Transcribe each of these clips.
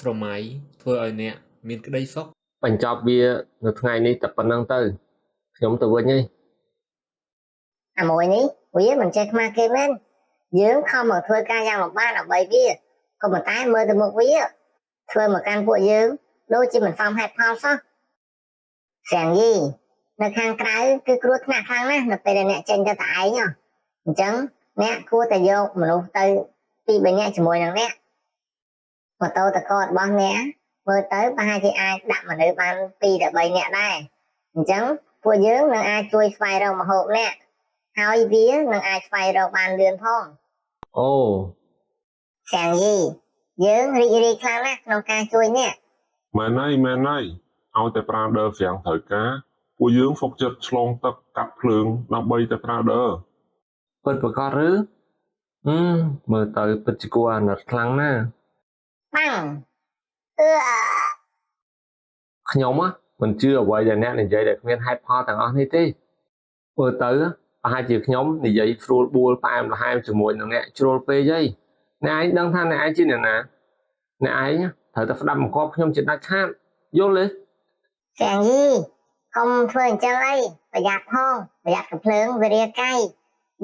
ប្រម៉ៃធ្វើឲ្យអ្នកមានក្តីសុខបញ្ចប់វានៅថ្ងៃនេះតែប៉ុណ្្នឹងទៅខ្ញុំទៅវិញហីអាមួយនេះវាមិនចេះខ្មាស់គេមែនយើងខំមកធ្វើការយ៉ាងលំបាកដើម្បីវាក៏ប៉ុន្តែមើលទៅមុខវាធ្វើមកកាន់ពួកយើងដូចជាមិនសមហេតុផលសោះស្រាំងយីនៅខាងក្រៅគឺគ្រោះថ្នាក់ខ្លាំងណាស់នៅពេលដែលអ្នកចេញទៅតែឯងអញ្ចឹងអ្នកគួរតែយកមនុស្សទៅពី3នាក់ជាមួយនឹងអ្នកម៉ូតូតករបស់អ្នកមើលទៅប្រហែលជាអាចដាក់មនុស្សបាន2ដល់3នាក់ដែរអញ្ចឹងពួកយើងនឹងអាចជួយស្វែងរកម្ហូបអ្នកហើយវានឹងអាចស្វែងរកបានលឿនផងអូស្រាំងយីយើងរីករាយខ្លាំងណាស់ក្នុងការជួយអ្នកមែនហើយឲ្យតែប្រាដឺស្រាំងត្រូវការពួកយើងសុកចិត្តឆ្លងទឹកកាត់ភ្លើងដើម្បីតែប្រាដឺពិតប្រាកដឬមើលទៅពិតជាគួរអាណិតខ្លាំងណាស់បាំងខ្ញុំមិនជឿអ្វីដែលអ្នកនិយាយដែលគ្មានហេតុផលទាំងអស់នេះទេមើលទៅប្រហែលជាខ្ញុំនិយាយស្រួលបួលផ្អែមល្ហែមជាមួយនឹងអ្នកជ្រុលពេកហីអ្នកឯងដឹងថាអ្នកឯងជាអ្នកណាអ្នកឯងត្រូវតែស្ដាប់បង្គាប់ខ្ញុំជាដាច់ខាតយល់ទេស្រាំងយីកុំធ្វើអញ្ចឹងអីប្រយ័ត្នផងប្រយ័ត្នកំភ្លើងវារាកាយ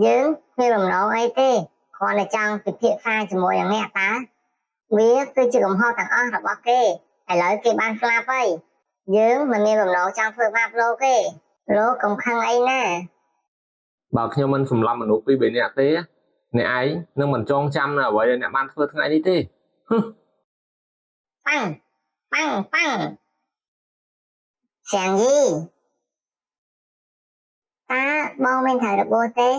យើងគ្មានបំណងអីទេគ្រាន់តែចង់ពិភាក្សាជាមួយនឹងអ្នកតាវាគឺជាកំហុសទាំងអស់របស់គេឥឡូវគេបានស្លាប់ហើយយើងមិនមានបំណងចង់ធ្វើបាបលោកទេលោកកុំខឹងអីណាបើខ្ញុំមិនសម្លាប់មនុស្ស2 3នាក់ទេអ្នកឯងនឹងមិនចងចាំនៅអ្វីដែលអ្នកបានធ្វើថ្ងៃនេះទេប៉ាំងស្រាំងយីតើបងមានត្រូវរបួសទេ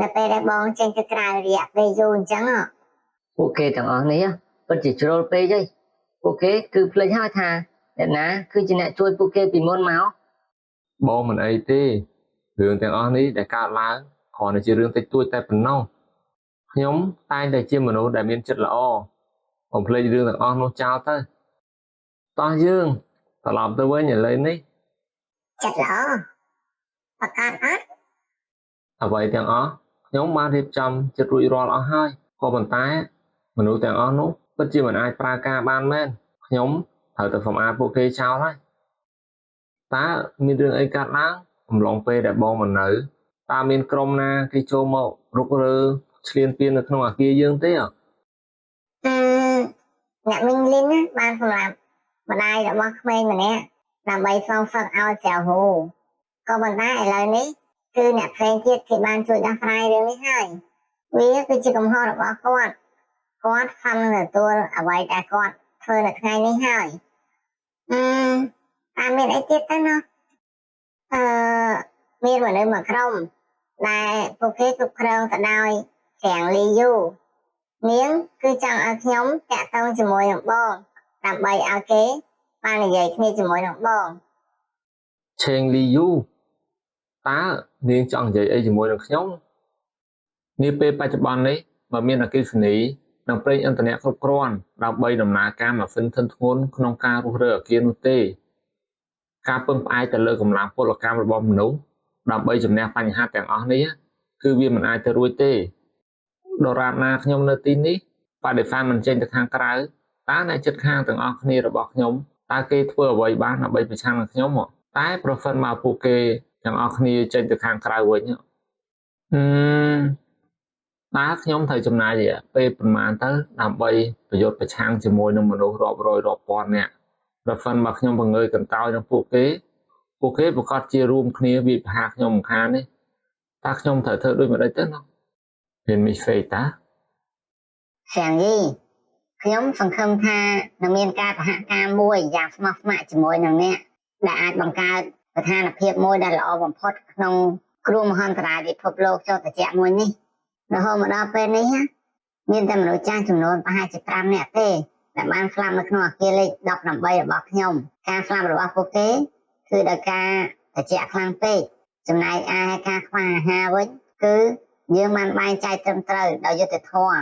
នៅពេលដែលបងចេញទៅក្រៅរយៈពេលយូរអញ្ចឹងពួកគេទាំងអស់នេះពិតជាជ្រុលពេកហីពួកគេគឺភ្លេចហើយថាអ្នកណាគឺជាអ្នកជួយពួកគេពីមុនមកបងមិនអីទេរឿងទាំងអស់នេះដែលកើតឡើងគ្រាន់តែជារឿងតិចតួចតែប៉ុណ្ណោះខ្ញុំតែងតែជាមនុស្សដែលមានចិត្តល្អបំភ្លេចរឿងទាំងអស់នោះចោលទៅតោះយើងត្រឡប់ទៅវិញឥឡូវនេះចិត្តល្អប្រកាសអត់អ្វីទាំងអស់ខ្ញុំបានរៀបចំចិត្តរួចរាល់អស់ហើយក៏ប៉ុន្តែមនុស្សទាំងអស់នោះពិតជាមិនអាចប្រើការបានមែនខ្ញុំត្រូវតែសម្អាតពួកគេចោលហើយតើមានរឿងអីកើតឡើងអំឡុងពេលដែលបងមិននៅតើមានក្រុមណាគេចូលមករុករើឈ្លានពាននៅក្នុងអគារយើងទេអ្នកមីងលីនបានសម្រាប់ម្ដាយរបស់ក្មេងម្នាក់ដើម្បីសងសឹកឲ្យចៅហូក៏ប៉ុន្តែឥឡូវនេះគឺអ្នកផ្សេងទៀតគេបានជួយដោះស្រាយរឿងនេះហើយវាគឺជាកំហុសរបស់គាត់ខំនឹងទទួលអ្វីដែលគាត់ធ្វើនៅថ្ងៃនេះហើយតែមានអីទៀតទៅណាមានមនុស្សមួយក្រុមដែលពួកគេគ្រប់គ្រងទៅដោយស្រាំងលីយូនាងគឺចង់ឲ្យខ្ញុំតាក់ទងជាមួយនឹងបងដើម្បីឲ្យគេបាននិយាយគ្នាជាមួយនឹងបងឆេងលីយូតើនាងចង់និយាយអីជាមួយនឹងខ្ញុំនាពេលបច្ចុប្បន្ននេះបើមានអគ្គិសនីនិងប្រេងឥន្ធនៈគ្រប់គ្រាន់ដើម្បីដំណើរការម៉ាស៊ីនធុនធ្ងន់ក្នុងការរុះរើអគារនោះទេការពឹងផ្អែកទៅលើកម្លាំងពលកម្មរបស់មនុស្សដើម្បីជំនះបញ្ហាទាំងអស់នេះគឺវាមិនអាចទៅរួចទេដរាបណាខ្ញុំនៅទីនេះបដិសេធមិនចេញទៅខាងក្រៅតើអ្នកចិត្តខាងទាំងអស់គ្នារបស់ខ្ញុំតើគេធ្វើអ្វីបានដើម្បីប្រឆាំងនឹងខ្ញុំតែប្រសិនមកពួកគេទាំងអស់គ្នាចេញទៅខាងក្រៅវិញតើខ្ញុំត្រូវចំណាយរយៈពេលប្រមាណទៅដើម្បីប្រយុទ្ធប្រឆាំងជាមួយនឹងមនុស្សរាប់រយរាប់ពាន់នាក់ប្រសិនមកខ្ញុំបង្ងើយកន្តើយនឹងពួកគេប្រកាសជារួមគ្នាវិបហាខ្ញុំមិនខានទេតើខ្ញុំត្រូវធ្វើដូចម្តេចទៅណាមានមីសេតាស្រាំងយីខ្ញុំសង្ឃឹមថានឹងមានការសហការមួយយ៉ាងស្មោះស្ម័គ្រជាមួយនឹងអ្នកដែលអាចបង្កើតស្ថានភាពមួយដែលល្អបំផុតក្នុងគ្រោះមហន្តរាយពិភពលោកចុះត្រជាក់មួយនេះរហូតមកដល់ពេលនេះមានតែមនុស្សចាស់ចំនួនប្រហែលជា5នាក់ទេដែលបានស្លាប់នៅក្នុងអគារលេខ18របស់ខ្ញុំការស្លាប់របស់ពួកគេគឺដោយការត្រជាក់ខ្លាំងពេកចំណែកឯការខ្វះអាហារវិញគឺយើងបានបែងចែកត្រឹមត្រូវដោយយុត្តិធម៌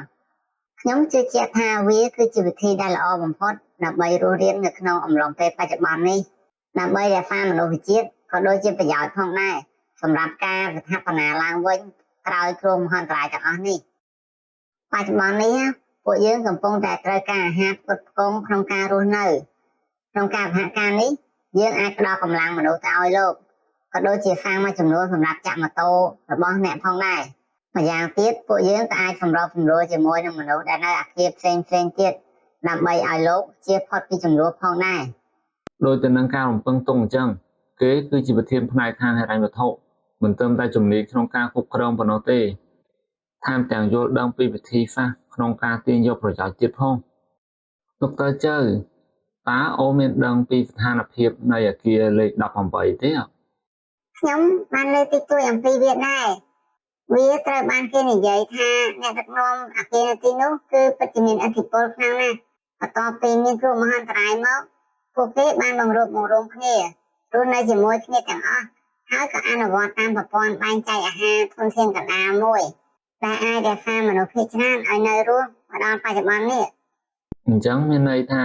ខ្ញុំជឿជាក់ថាវាគឺជាវិធីដែលល្អបំផុតដើម្បីរស់រាននៅក្នុងអំឡុងពេលបច្ចុប្បន្ននេះដើម្បីរក្សាមនុស្សជាតិក៏ដូចជាប្រយោជន៍ផងដែរសម្រាប់ការស្ថាបនាឡើងវិញក្រោយគ្រោះមហន្តរាយទាំងអស់នេះបច្ចុប្បន្ននេះព ពួកយើងកំពុងតែត្រូវការអាហារផ្គត់ផ្គង់ក្នុងការរស់នៅក្នុងការសហការនេះយើងអាចផ្ដល់កម្លាំងមនុស្សទៅឲ្យលោកក៏ដូចជាសាំងមួយចំនួនសម្រាប់ចាក់ម៉ូតូរបស់អ្នកផងដែរម្យ៉ាងទៀតពួកយើងក៏អាចសម្របសម្រួលជាមួយនឹងមនុស្សដែលនៅអាគារផ្សេងទៀតដើម្បីឲ្យលោកជៀសផុតពីចំនួនផងដែរ ដោយទៅនឹងការរំពឹងទុកអញ្ចឹងគេគឺជាប្រធានផ្នែកខាងហិរញ្ញវត្ថុមិនត្រឹមតែជំនាញក្នុងការគ្រប់គ្រងប៉ុណ្ណោះទេថែមទាំងយល់ដឹងពីវិធីសាស្ត្រក្នុងការទាញយកប្រយោជន៍ទៀតផងដុកទ័រចៅតើអូមានដឹងពីស្ថានភាពនៃអគារលេខ18ទេ ខ្ញុំបានលើកតិចតួចអំពីវាដែរវាត្រូវបានគេនិយាយថាអ្នកដឹកនាំអគារនៅទីនោះគឺពិតជាមានឥទ្ធិពលខ្លាំងណាស់បន្ទាប់ពីមានគ្រោះមហន្តរាយមកពួកគេបានបង្រួបបង្រួមគ្នារស់នៅជាមួយគ្នាទាំងអស់ហើយក៏អនុវត្តតាមប្រព័ន្ធបែងចែកអាហារធនធានកណ្ដាលមួយដែលអាចរក្សាមនុស្សភាគច្រើនឲ្យនៅរស់មកដល់បច្ចុប្បន្ននេះ អញ្ចឹងមានន័យថា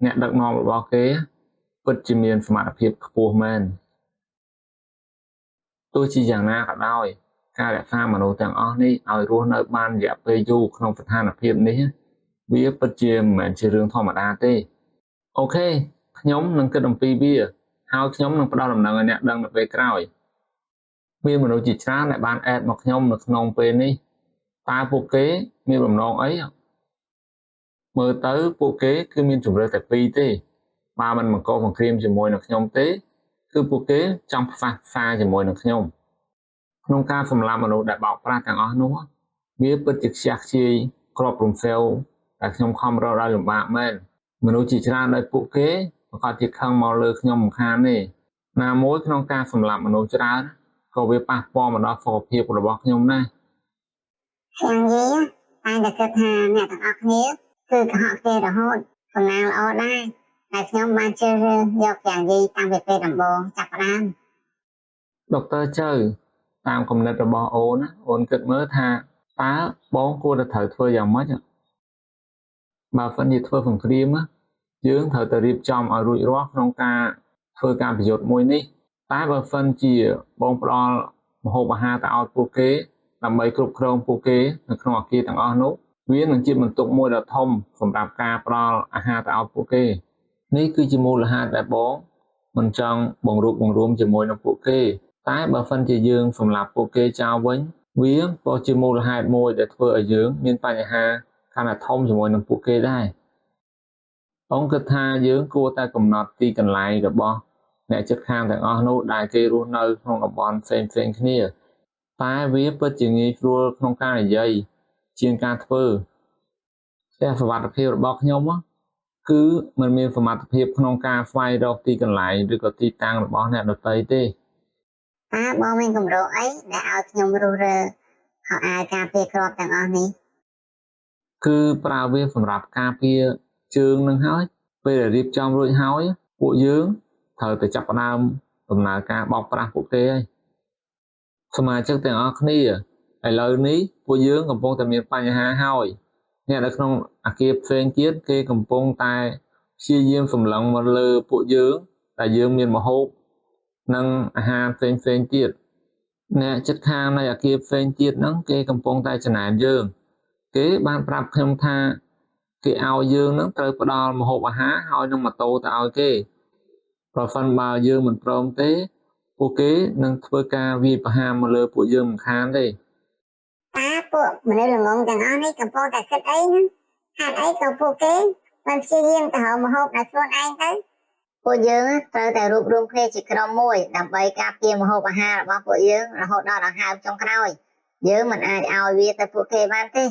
អ្នកដឹកនាំរបស់គេពិតជាមានសមត្ថភាពខ្ពស់មែនទោះជាយ៉ាងណាក៏ដោយការរក្សាមនុស្សទាំងអស់នេះឲ្យរស់នៅបានរយៈពេលយូរក្នុងស្ថានភាពនេះវាពិតជាមិនមែនជារឿងធម្មតាទេអូខេខ្ញុំនឹងគិតអំពីវាហើយខ្ញុំនឹងផ្ដល់ដំណឹងឲ្យអ្នកដឹងនៅពេលក្រោយមានមនុស្សជាច្រើនដែលបានអេតមកខ្ញុំនៅក្នុងពេលនេះតើពួកគេមានបំណងអីមើលទៅពួកគេគឺមានជំរឿតែពីរទេបើមិនបង្កសង្គ្រាមជាមួយនឹងខ្ញុំទេគឺពួកគេចង់ផ្សះផ្សាជាមួយនឹងខ្ញុំក្នុងការសម្លាប់មនុស្សដែលបោកប្រាស់ទាំងអស់នោះវាពិតជាខ្ជះខ្ជាយក្របរំសេវតែខ្ញុំខំរកដល់លំបាកមែនមនុស្សជាច្រើនដែលពួកគេប្រកាសជាខឹងមកលើខ្ញុំមិនខានទេណាមួយក្នុងការសម្លាប់មនុស្សច្រើនក៏វាប៉ះពាល់មកដល់សុខភាពរបស់ខ្ញុំណាស់ យ៉ាងយីតែតែគិតថាអ្នកទាំងអស់គ្នាគឺកុហកគេរហូតសំណាងល្អដែរតែខ្ញុំបានជឿយកយ៉ាងយីតាំងពីពេលដំបូងចាប់ផ្ដើម ដុកទ័រចៅតាមគំនិតរបស់អូនណាអូនគិតមើលថាតើបងគួរតែត្រូវធ្វើយ៉ាងម៉េចបើមិនជាធ្វើសង្គ្រាមយើងត្រូវតែរៀបចំឲ្យរួចរាល់ក្នុងការធ្វើការប្រយុទ្ធមួយនេះតែបើមិនជាបងផ្ដល់ម្ហូបអាហារទៅឲ្យពួកគេដើម្បីគ្រប់គ្រងពួកគេនៅក្នុងអគារទាំងអស់នោះវានឹងជាបន្ទុកមួយដ៏ធំសម្រាប់ការផ្ដល់អាហារទៅឲ្យពួកគេនេះគឺជាមូលហេតុដែលបងមិនចង់បង្រួបបង្រួមជាមួយនឹងពួកគេតែបើមិនជាយើងសម្លាប់ពួកគេចោលវិញវាក៏ជាមូលហេតុមួយដែលធ្វើឲ្យយើងមានបញ្ហាកាន់តែធំជាមួយនឹងពួកគេដែរបងគិតថាយើងគួរតែកំណត់ទីកន្លែងរបស់អ្នកជិតខាងទាំងអស់នោះដែលគេរស់នៅក្នុងតំបន់ផ្សេងៗគ្នាតែវាពិតជាងាយស្រួលក្នុងការនិយាយជាងការធ្វើផ្ទះសុវត្ថិភាពរបស់ខ្ញុំគឺมันមានសមត្ថភាពក្នុងការស្វែងរកទីកន្លែងឬក៏ទីតាំងរបស់អ្នកដទៃទេ បងមានគម្រោងអីដែលឲ្យខ្ញុំរស់រើខោអាវការពារគ្រាប់ទាំងអស់នេះ គឺប្រើវាសម្រាប់ការពារជើងនឹងហើយពេលដែលរៀបចំរួចហើយពួកយើងត្រូវតែចាប់ផ្ដើមដំណើរការបោកប្រាស់ពួកគេហើយសមាជិកទាំងអស់គ្នាឥឡូវនេះពួកយើងកំពុងតែមានបញ្ហាហើយអ្នកនៅក្នុងអគារផ្សេងទៀតគេកំពុងតែព្យាយាមសម្លឹងមកលើពួកយើងតែយើងមានម្ហូបនិងអាហារផ្សេងទៀតអ្នកជិតខាងនៃអគារផ្សេងទៀតហ្នឹងគេកំពុងតែចំណានយើងគេបានប្រាប់ខ្ញុំថាគេឲ្យយើងនឹងត្រូវផ្ដល់ម្ហូបអាហារហើយនឹងម៉ូតូទៅឲ្យគេប្រសិនបើយើងមិនព្រមទេពួកគេនឹងធ្វើការវាយប្រហារមកលើពួកយើងមិនខានទេ ពួកមនុស្សល្ងងទាំងអស់នេះកំពុងតែគិតអីហ្នឹងហេតុអីក៏ពួកគេមិនព្យាយាមទៅរកម្ហូបដោយខ្លួនឯងទៅពួកយើងត្រូវតែរួបរวมគ្នាជាក្រុមមួយដើម្បីការពារម្ហូបអាហាររបស់ពួកយើងរហូតដល់ដង្ហើមចុងក្រោយយើងមិនអាចឲ្យវាទៅពួកគេបានទេ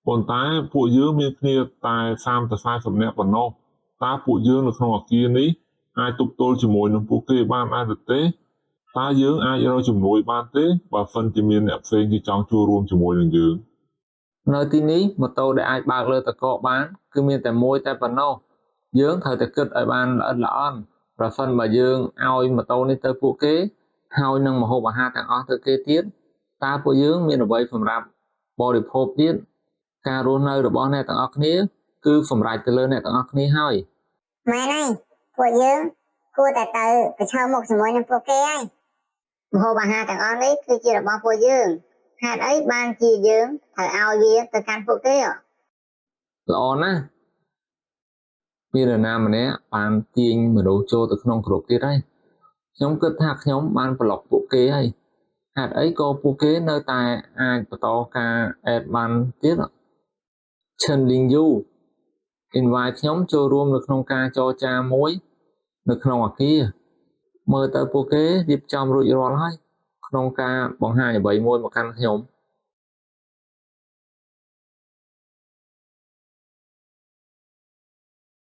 ប៉ុន្តែពួកយើងមានគ្នាតែ30ទៅ40នាក់ប៉ុណ្ណោះតើពួកយើងនៅក្នុងអគារនេះអាចទប់ទល់ជាមួយនឹងពួកគេបានដែរឬទេតើយើងអាចរកជំនួយបានទេបើមិនជាមានអ្នកផ្សេងគេចង់ចូលរួមជាមួយនឹងយើងនៅទីនេះម៉ូតូដែលអាចបើកលើទឹកកកបានគឺមានតែមួយតែប៉ុណ្ណោះយើងត្រូវតែគិតឲ្យបានល្អិតល្អន់ប្រសិនបើយើងឲ្យម៉ូតូនេះទៅពួកគេហើយនឹងម្ហូបអាហារទាំងអស់ទៅគេទៀតតើពួកយើងមានអ្វីសម្រាប់បរិភោគទៀតការរស់នៅរបស់អ្នកទាំងអស់គ្នាគឺសម្រេចទៅលើអ្នកទាំងអស់គ្នាហើយមែនហើយពួកយើងគួរតែទៅប្រឈមមុខជាមួយនឹងពួកគេហើយ ម្ហូបអាហារទាំងអស់នេះគឺជារបស់ពួកយើងហេតុអីបានជាយើងត្រូវឲ្យវាទៅកាន់ពួកគេ ល្អណាស់មាននរណាម្នាក់បានទាញមនុស្សចូលទៅក្នុងក្រុមទៀតហើយខ្ញុំគិតថាខ្ញុំបានប្លុកពួកគេហើយហេតុអីក៏ពួកគេនៅតែអាចបន្តការអេដបានទៀតឈិនលីងយូ invite ខ្ញុំចូលរួមនៅក្នុងការចរចាមួយនៅក្នុងអគារមើលទៅពួកគេរៀបចំរួចរាល់ហើយក្នុងការបង្ហាញអ្វីមួយមកកាន់ខ្ញុំ